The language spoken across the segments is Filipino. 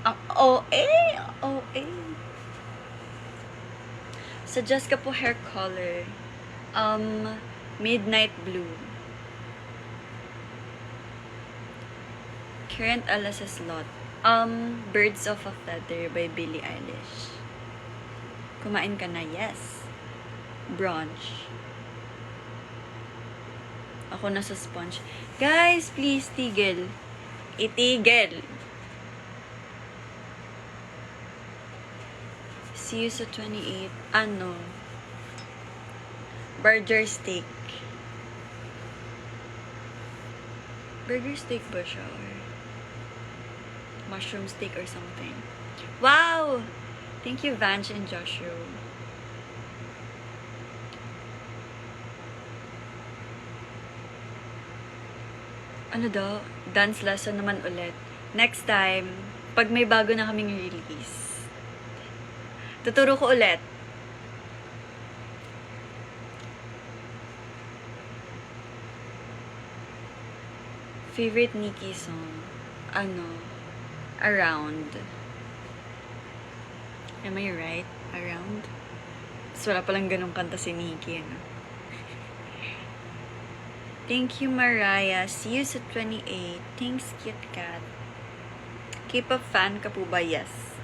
Ang OA! OA. Suggest ka po hair color. Midnight blue. Current Alas Slot. Birds of a Feather by Billie Eilish. Kumain ka na? Yes. Brunch. Ako na sa sponge. Guys, please, tigil. Itigil. See you sa 28. Ano? Burger steak. Burger steak ba siya? Or mushroom steak or something? Wow! Thank you, Vanch and Joshua. Ano daw? Dance lesson naman ulit. Next time, pag may bago na kaming release, tuturo ko ulit. Favorite Nicki song? Ano? Around. Am I right? Around? Tapos wala palang ganong kanta si Nicki, ano? Thank you, Mariah. See you sa 28. Thanks, Cute Cat. K-pop fan ka po ba? Yes.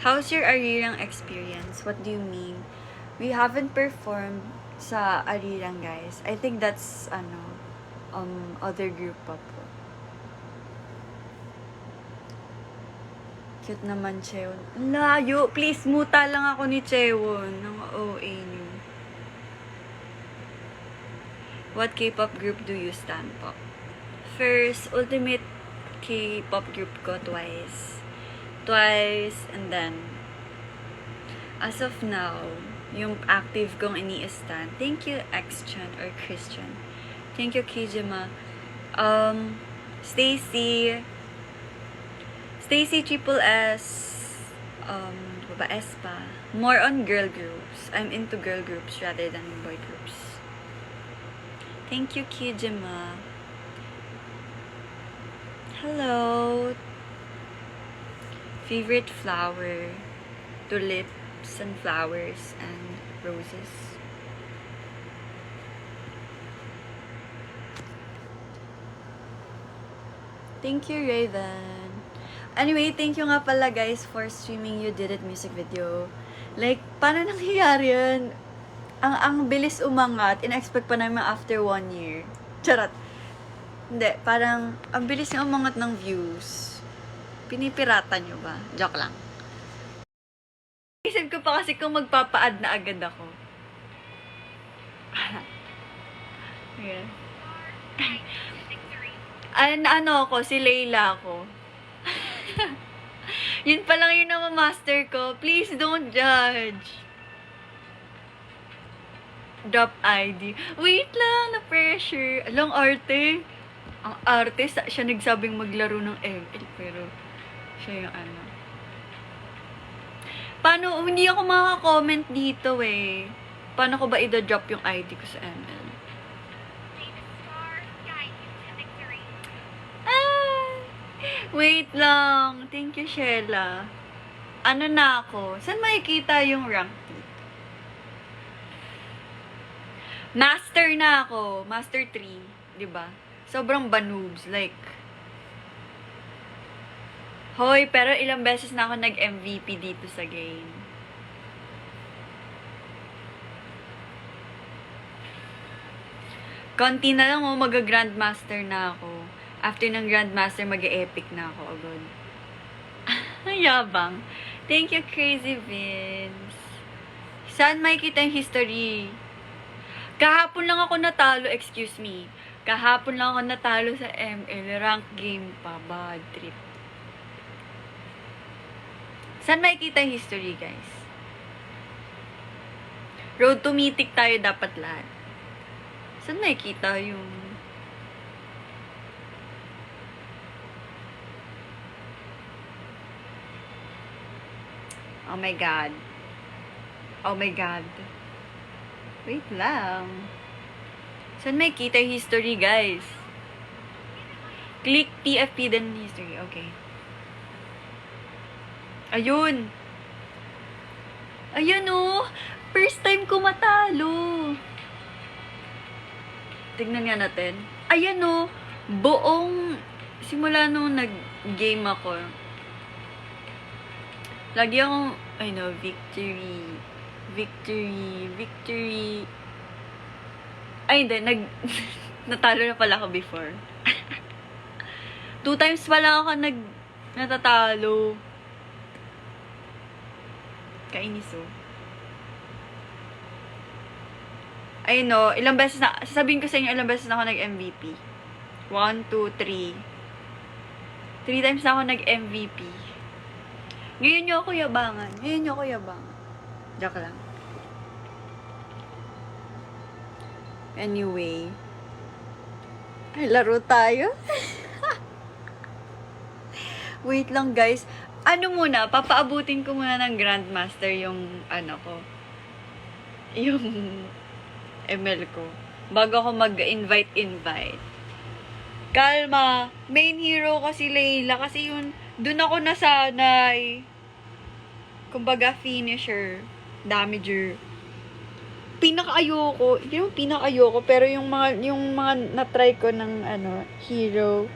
How's your Arirang experience? What do you mean? We haven't performed sa Arirang, guys. I think that's, other group pa po. Cute naman, Chewon. Layo! Please, muta lang ako ni Chewon. Ang OA niyo. What K-pop group do you stand po? First, ultimate K-pop group ko, Twice. Twice, and then, as of now, yung active kong ini-stand. Thank you, X-Chan or Christian. Thank you, Kijima. Stacy Triple S, S pa. More on girl groups. I'm into girl groups rather than boy groups. Thank you, Kijima. Hello. Favorite flower? Tulips and flowers and roses. Thank you, Raven. Anyway, thank you nga pala guys for streaming You Did It music video. Like, paano nangyayari yun? Ang bilis umangat. In-expect pa namin after 1 year. Charot. Hindi, parang ang bilis yung umangat ng views. Pinipirata nyo ba? Joke lang. Isip ko pa kasi kung magpapa-add na agad ako. Yeah. Ano ako, si Layla ako. Yun pa lang yun ang master ko. Please don't judge. Drop ID. Wait lang, na-pressure. Alang arte. Ang arte, siya nagsabing maglaro ng ML, pero siya yung ano. Paano, hindi ako makaka-comment dito eh. Paano ko ba i-drop yung ID ko sa ML? Wait lang. Thank you, Shella. Ano na ako? Saan makikita yung rank dito? Master na ako. Master 3. Diba? Sobrang banoobs. Like, hoy, pero ilang beses na ako nag-MVP dito sa game. Konti na lang mag-grandmaster na ako. After ng grandmaster, mag-epic na ako agad. Yabang. Thank you, Crazy Vince. Saan makikita yung history? Kahapon lang ako natalo, excuse me. Kahapon lang ako natalo sa ML. Rank game pa. Bad trip. Saan makikita yung history, guys? Road to Mythic tayo dapat lahat. Saan makikita yung... Oh my God. Oh my God. Wait lang. Saan may kita yung history, guys? Click TFP then history. Okay. Ayun. Ayun oh. First time ko matalo. Tignan nga natin. Ayan oh. Buong simula nung nag-game ako. Lagi akong, victory. Victory. Victory. Ay, hindi. Natalo na pala ako before. 2 times pala ako natatalo. Kainis oh. I know, ilang beses na, sasabihin ko sa inyo, ilang beses na ako nag-MVP. 1, 2, 3. 3 times na ako nag-MVP. Ngayon nyo ako yabangan. Joke lang. Anyway. Ay, laro tayo. Wait lang, guys. Ano muna, papaabutin ko muna ng Grandmaster yung, yung ML ko. Bago ako mag-invite. Kalma. Main hero kasi Layla. Kasi yun, dun ako nasanay. Kumbaga, finisher. Damager. Pinaka-ayoko. Hindi yung pinaka-ayoko. Pero yung mga na-try ko ng, hero.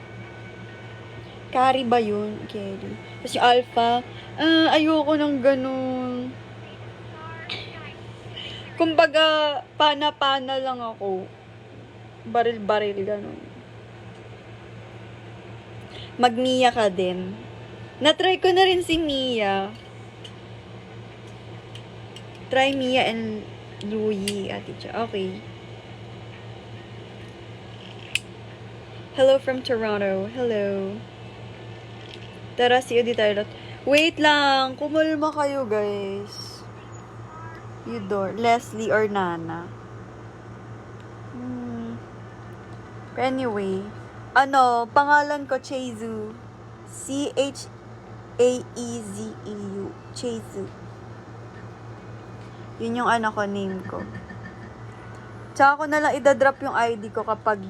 Carry ba yun? Carry. Tapos yung alpha. Ayoko ng ganun. Kumbaga, pana-pana lang ako. Baril-baril, ganun. Mag-Mia ka din. Na-try ko na rin si Mia. Try Mia and Louie, Ate Cha. Okay. Hello from Toronto. Hello. Tara, see you dito. Wait lang. Kumalma kayo, guys. Eudor, Leslie or Nana. Anyway, pangalan ko Chezu. C-H-A-E-Z-E-U. Chezu. Yun yung name ko. Tsaka ko na lang idadrop yung ID ko kapag,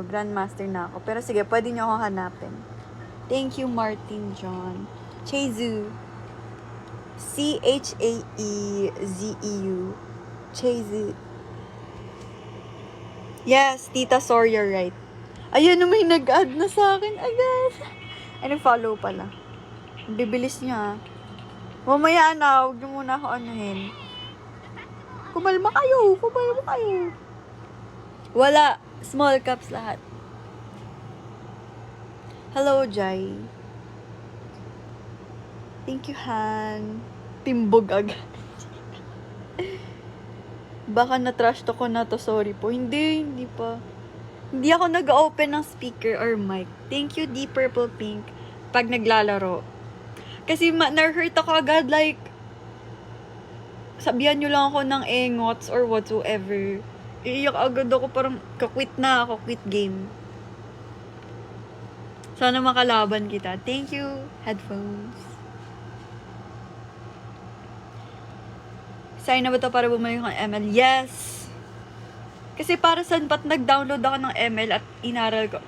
Grandmaster na ako. Pero sige, pwede nyo ako hanapin. Thank you, Martin John. Chezu. C-H-A-E-Z-E-U. Chezu. Yes, Tita Sawyer, right. Ayun, may nag-add na sa akin agad. Ay, nag-follow pala. Bibilis niya. Mamaya na, huwag niyo muna ako anuhin. Kumalma kayo. Wala. Small cups lahat. Hello, Jai. Thank you, Han. Timbog agad. Baka na-trash to ko na to. Sorry po. Hindi pa. Hindi ako nag-open ng speaker or mic. Thank you, Deep Purple Pink. Pag naglalaro. Kasi na-hurt ako agad. Like, sabihan nyo lang ako ng engots or whatsoever. Iiyak agad ako. Parang kakwit na ako. Quit game. Sana makalaban kita. Thank you, headphones. Sign na ba ito para bumalik ng ML? Yes! Kasi para saan ba't nag-download ako ng ML at inaral ko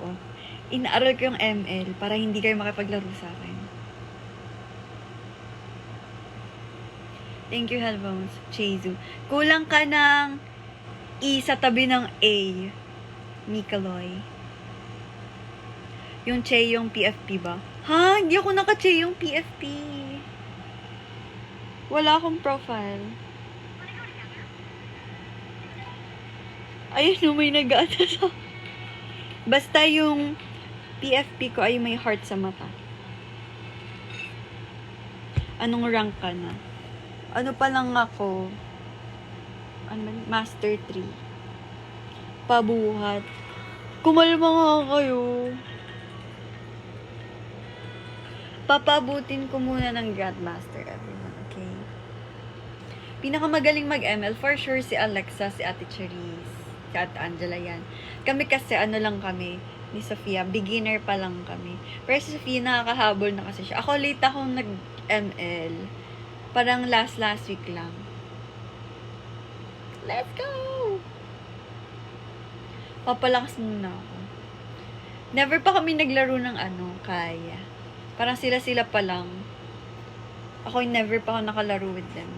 yung ML para hindi kayo makipaglaro sa akin. Thank you, headphones. Chezu. Kulang ka ng E sa tabi ng A. Mikaloy. Yung Che yung PFP ba? Ha? Hindi ako naka-Che yung PFP. Wala akong profile. Ayun, may nag-aata sa... Basta yung PFP ko ay may heart sa mata. Anong rank ka na? Ano pa lang ako? Master 3. Pabuhat. Kumalma nga kayo. Papabutin ko muna ng Grandmaster, everyone, okay? Pinakamagaling mag-ML, for sure, si Alexa, si Ate Cherise, si Ate Angela yan. Kami kasi, lang kami, ni Sofia, beginner pa lang kami. Pero si Sofia, nakakahabol na kasi siya. Ako, late akong nag-ML. Parang last week lang. Let's go! Papalakas muna ako. Never pa kami naglaro ng kaya. Parang sila pa lang. Ako never pa ako nakalaro with them.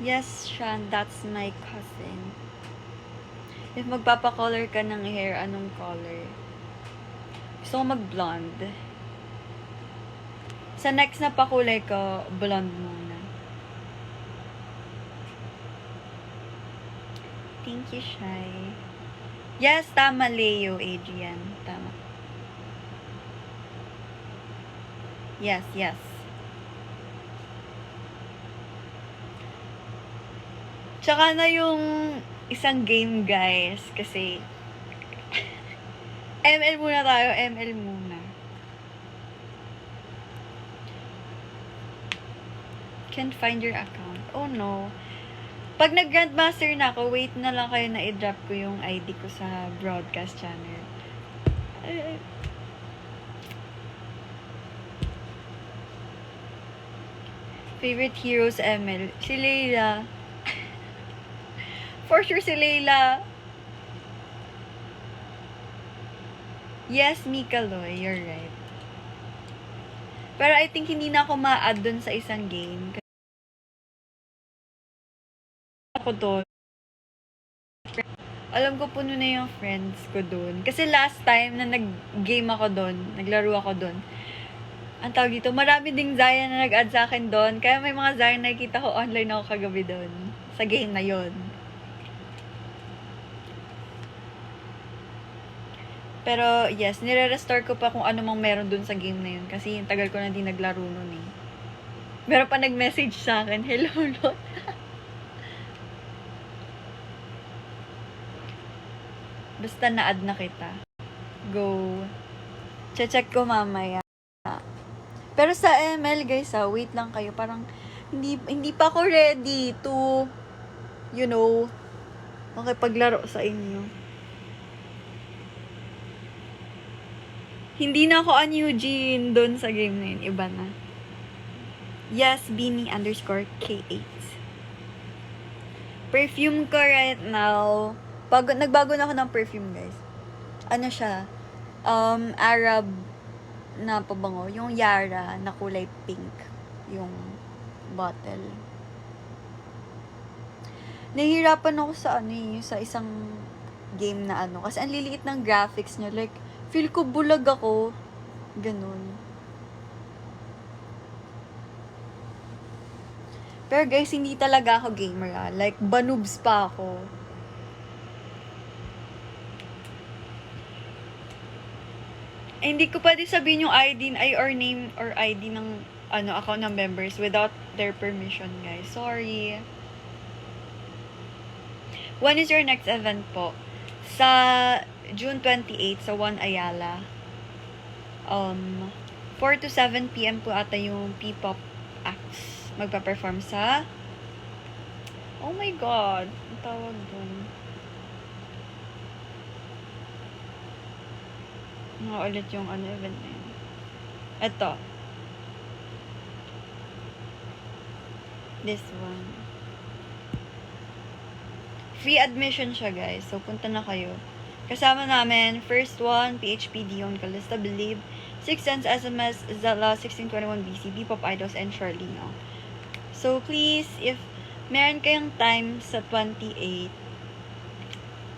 Yes, Sean, that's my cousin. If magpapacolor ka ng hair, anong color? Gusto ko mag-blonde. Sa next na pakulay ko, blonde muna. Thank you, Shai. Yes, tama, Leo, Adrian. Tama. Yes, yes. Tsaka na yung isang game, guys. Kasi, ML muna tayo. ML muna. Can't find your account. Oh, no. Pag nag-grandmaster na ako, wait na lang kayo na i-drop ko yung ID ko sa broadcast channel. Favorite heroes, ML? Si Layla. For sure si Layla. Yes, Mika Loy, you're right. Pero I think hindi na ako ma-add dun sa isang game. Ako doon. Alam ko puno na yung friends ko doon. Kasi last time na nag-game ako doon, naglaro ako doon, ang tawag dito, marami ding Zaya na nag-add sa akin doon. Kaya may mga Zaya na nakikita ko online ako kagabi doon. Sa game na yon. Pero yes, nire-restore ko pa kung ano mang meron doon sa game na yun. Kasi yung tagal ko na din naglaro noon eh. Meron pa nag-message sa akin, hello Lot. Basta na-add na kita. Go. Check ko mamaya. Pero sa ML guys wait lang kayo. Parang hindi pa ako ready to, you know, makipaglaro sa inyo. Hindi na ako an Eugene doon sa game na yun. Iba na. Yes, Beanie_K8. Perfume ko right now. Nagbago na ako ng perfume, guys. Ano siya? Arab na pabango. Yung Yara na kulay pink. Yung bottle. Nahihirapan ako sa sa isang game na kasi ang liliit ng graphics niya. Like, feel ko bulag ako. Ganun. Pero guys, hindi talaga ako gamer Like, banubs pa ako. Hindi ko pwede sabihin yung ID or name or ID ng account ng members without their permission, guys. Sorry. When is your next event po? Sa June 28 sa 1 Ayala. 4 to 7 PM po ata yung P-pop acts magpa-perform sa oh my god, ang tawag dun. Ulit yung event na yun. Ito. This one. Free admission siya, guys. So, punta na kayo. Kasama namin, first one, PHP Dion Calista Believe, 6 Sense SMS, Zala, 1621 BC, B-Pop Idols, and Charlino. So, please, if meron kayong time sa 28,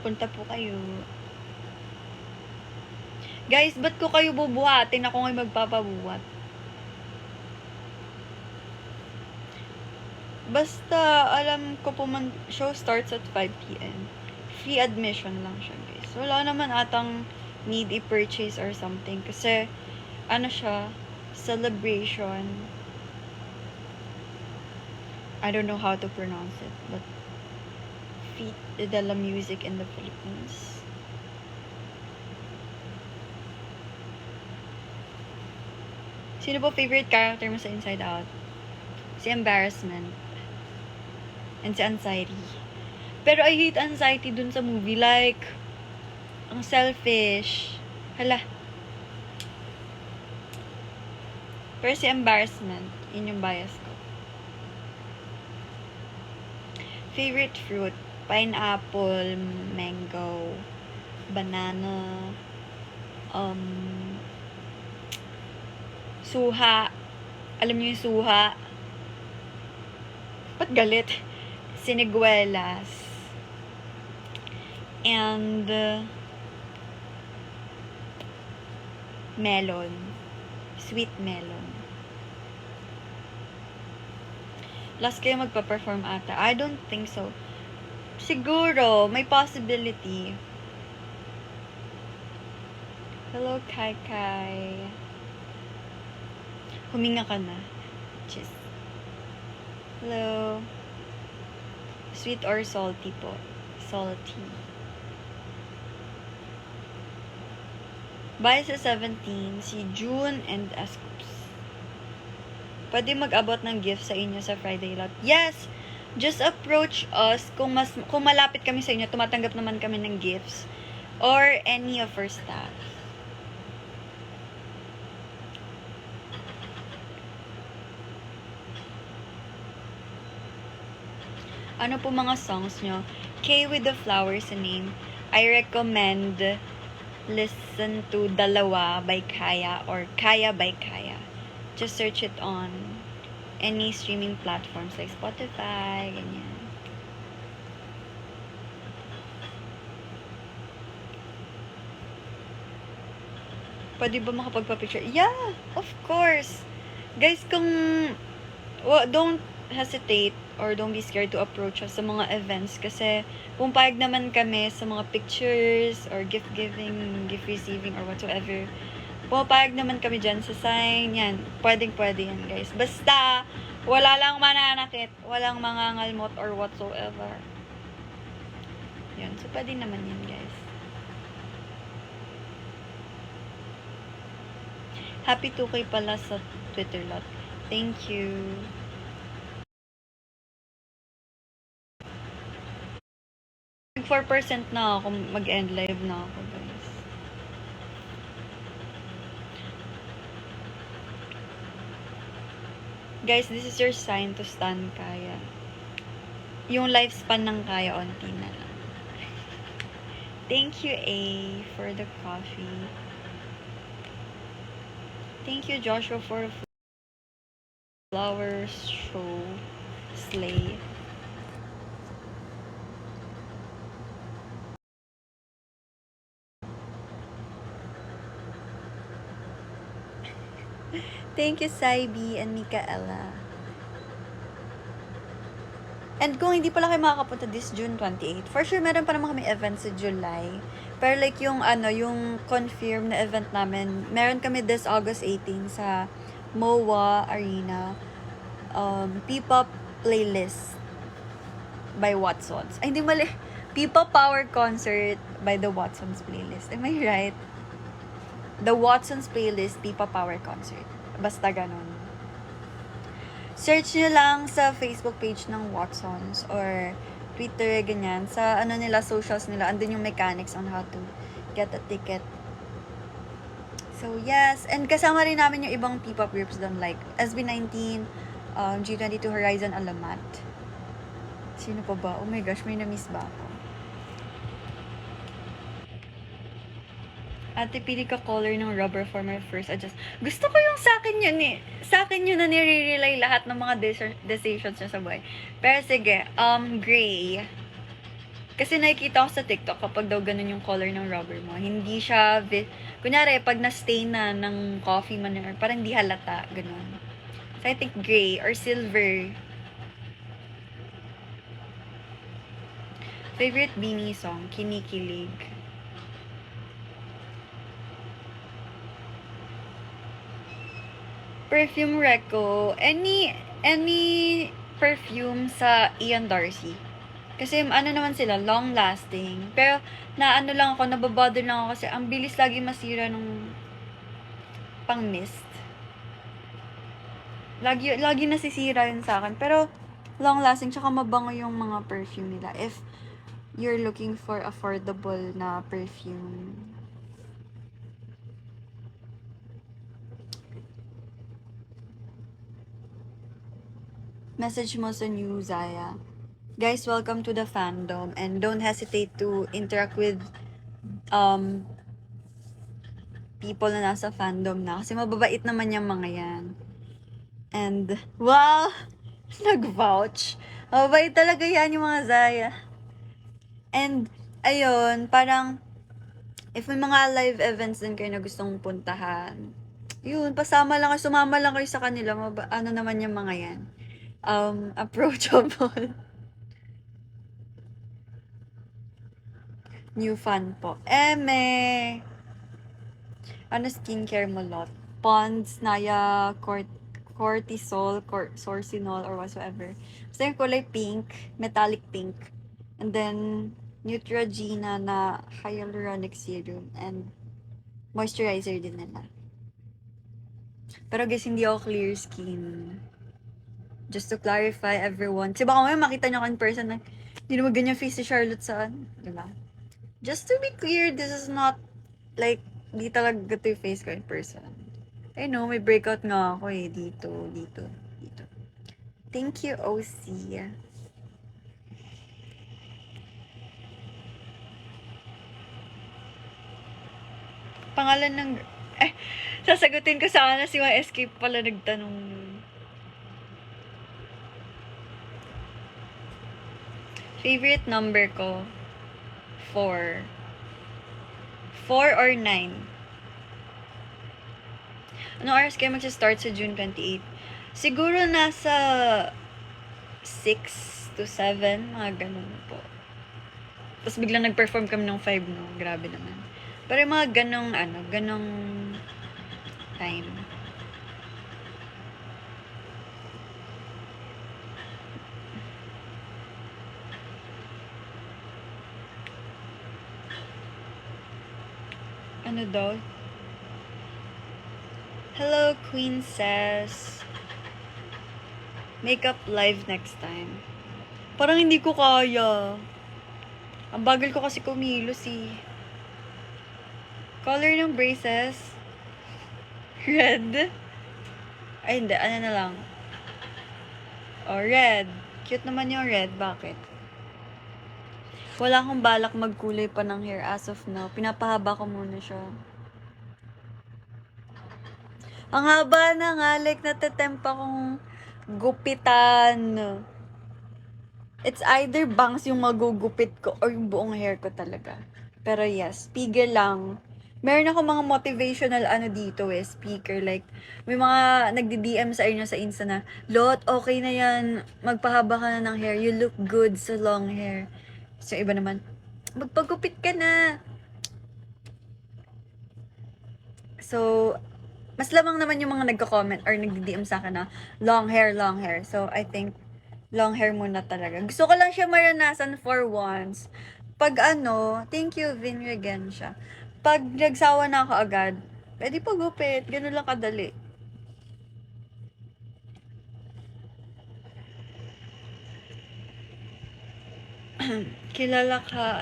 punta po kayo. Guys, ba't ko kayo bubuhatin? Ako ngayon magpapabuhat. Basta, alam ko po show starts at 5 PM. Free admission lang siya, guys. Wala naman atang need i-purchase or something. Kasi, siya, celebration. I don't know how to pronounce it, but Feet de la Music in the Philippines. Sino po favorite character mo sa Inside Out? Si Embarrassment. And si Anxiety. Pero I hate Anxiety dun sa movie. Like, ang selfish. Hala. Pero si Embarrassment, yun yung bias ko. Favorite fruit? Pineapple, mango, banana, suha, Alam niyo yung suha? Ba't galit? Siniguelas. And melon. Sweet melon. Last kayo magpa-perform ata. I don't think so. Siguro, may possibility. Hello, Kai Kai. Huminga ka na. Cheers. Hello. Sweet or salty po? Salty. Bye sa 17, si June and Ascoops. Pwede mag-abot ng gift sa inyo sa Friday Lot. Yes! Just approach us. Kung malapit kami sa inyo, tumatanggap naman kami ng gifts. Or any of our staff. Ano po mga songs nyo? K with the Flowers a Name. I recommend listen to Dalawa by Kaya or Kaya by Kaya. Just search it on any streaming platforms like Spotify, ganyan. Pwede ba makapagpa-picture? Yeah, of course. Guys, don't hesitate or don't be scared to approach us sa mga events kasi pumpayag naman kami sa mga pictures or gift giving, gift receiving or whatsoever. Pumapayag naman kami dyan sa sign. Yan. Pwede yan, guys. Basta, wala lang mananakit. Walang mangangalmot or whatsoever. Yan. So, pwede naman yan, guys. Happy 2K pala sa Twitter lot. Thank you. Mag 4% na ako. Mag-end live na ako, guys. Guys, this is your sign to stand Kaya. Yung lifespan ng Kaya, onti na lang. Thank you, A, for the coffee. Thank you, Joshua, for flowers show. Slay. Thank you, Saibi and Mikaela. And kung hindi pala kayo makakapunta this June 28, for sure meron pa naman kami events sa July. Pero like yung yung confirm na event namin, meron kami this August 18 sa MOA Arena. P-pop playlist by Watsons. Ay, hindi mali. P-pop Power Concert by the Watsons playlist. Am I right? The Watsons playlist, P-pop Power Concert. Basta ganon. Search nyo lang sa Facebook page ng Watsons or Twitter, ganyan. Sa nila, socials nila, andun yung mechanics on how to get a ticket. So, yes. And kasama rin namin yung ibang P-pop groups doon like SB19, G22 Horizon Alamat. Sino pa ba? Oh my gosh, may na-miss ba ako? Ate, pili ka color ng rubber for my first adjust. Gusto ko yung sa akin yun eh. Sa akin yun na nire-relay lahat ng mga decisions niya sa buhay. Pero sige, gray. Kasi nakikita ko sa TikTok kapag daw ganun yung color ng rubber mo. Hindi siya, kunyari, pag na-stain na ng coffee man, parang hindi halata, ganun. So I think gray or silver. Favorite Beanie song, Kinikilig. Perfume reco, any perfume sa Ian Darcy. Kasi naman sila, long lasting. Pero nababother lang ako kasi ang bilis lagi masira nung pang mist. Lagi nasisira yun sa akin. Pero long lasting, tsaka mabango yung mga perfume nila. If you're looking for affordable na perfume. Message mo sa new Zaya. Guys, welcome to the fandom and don't hesitate to interact with people na nasa fandom na kasi mababait naman yung mga yan. And, wow! Nag-vouch. Mabait talaga yan yung mga Zaya. And, ayun, parang, if may mga live events din kayo na gustong puntahan, yun, sumama lang kayo sa kanila. Ano naman yung mga yan? Approachable. New fan po. Ano skincare mo lot? Pond's, Naya, cortisol, sorcinol, or whatsoever. Basta yung kulay pink, metallic pink. And then, Neutrogena na hyaluronic serum and moisturizer din nila. Pero guys, hindi ako clear skin. Just to clarify everyone. Kasi baka may makita nyo ako in person na hindi naman ganyan face si Charlotte saan. Diba? Just to be clear, this is not like, di talaga to yung face ko in person. I know, may breakout nga ako eh. Dito. Thank you, OC. Pangalan ng... sasagutin ko sana si Escape pala nagtanong. Favorite number ko? 4. 4 or 9? Anong oras kayo mag-start sa June 28? Siguro nasa 6 to 7, mga ganun po. Tapos biglang nag-perform kami ng 5, no? Grabe naman. Pero yung mga ganong time. Ano daw? Hello, Queen says. Makeup live next time. Parang hindi ko kaya. Ang bagal ko kasi kumilos eh. Color ng braces? Red? Ay, hindi. Ano na lang? Oh, red. Cute naman yung red. Bakit? Wala akong balak magkulay pa ng hair as of now. Pinapahaba ko muna siya. Ang haba na nga. Like, natatempa kong gupitan. It's either bangs yung magugupit ko or yung buong hair ko talaga. Pero yes, pigil lang. Meron ako mga motivational dito speaker. Like, may mga nagdi-DM sa inyo sa Insta na, Lot, okay na yan. Magpahaba ka na ng hair. You look good sa long hair. So, iba naman, magpagupit ka na. So, mas lamang naman yung mga nagko-comment or nagdi-DM sa akin na long hair. So, I think, long hair muna talaga. Gusto ko lang siya maranasan for once. Pag thank you, Vinregan siya. Pag nagsawa na ako agad, pwede pagupit. Ganun lang kadali. Kilala ka,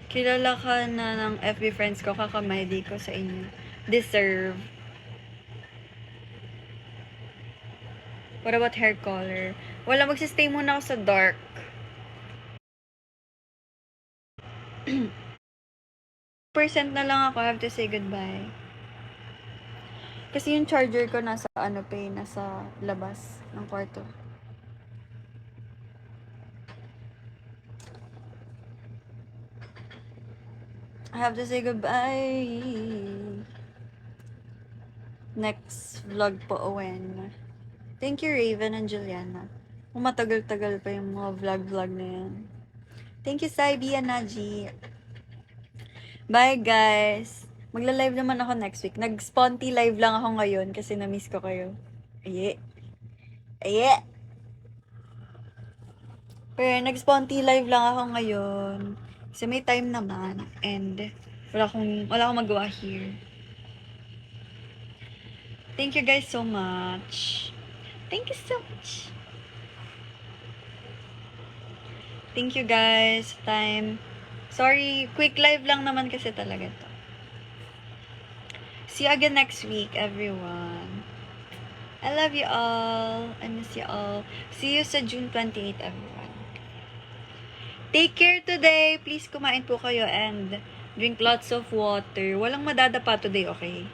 Kilala ka na ng FB friends ko, kakamedi ko sa inyo. Deserve. What about hair color? Wala, magsistay muna ako sa dark. Percent na lang ako, I have to say goodbye. Kasi yung charger ko nasa nasa labas ng kwarto. I have to say goodbye. Next vlog po, Owen. Thank you, Raven and Juliana. Kung matagal-tagal pa yung mga vlog na yan. Thank you, Saibi and Naji. Bye, guys. Magla-live naman ako next week. Nag-sponty live lang ako ngayon kasi na-miss ko kayo. Aye. Pero nag-sponty live lang ako ngayon. Kasi may time naman. And wala akong magawa here. Thank you guys so much. Thank you so much. Thank you guys. Time. Sorry, quick live lang naman kasi talaga to. See you again next week, everyone. I love you all. I miss you all. See you sa June 28, everyone. Take care today. Please kumain po kayo and drink lots of water. Walang madadapa today, okay?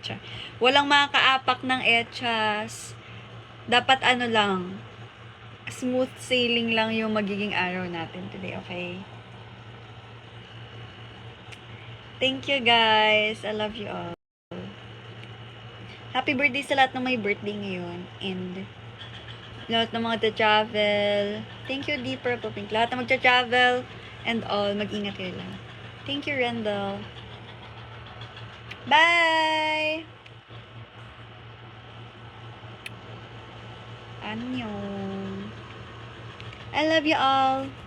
Char. Walang makakaapak ng echas. Dapat ano lang, smooth sailing lang yung magiging araw natin today, okay? Thank you guys. I love you all. Happy birthday sa lahat ng may birthday ngayon. And lahat ng mga travel. Thank you, Deep Purple Pink. Lahat ng magta-travel and all, mag-ingat kayo lang. Thank you, Rendell. Bye! Annyeong. I love you all.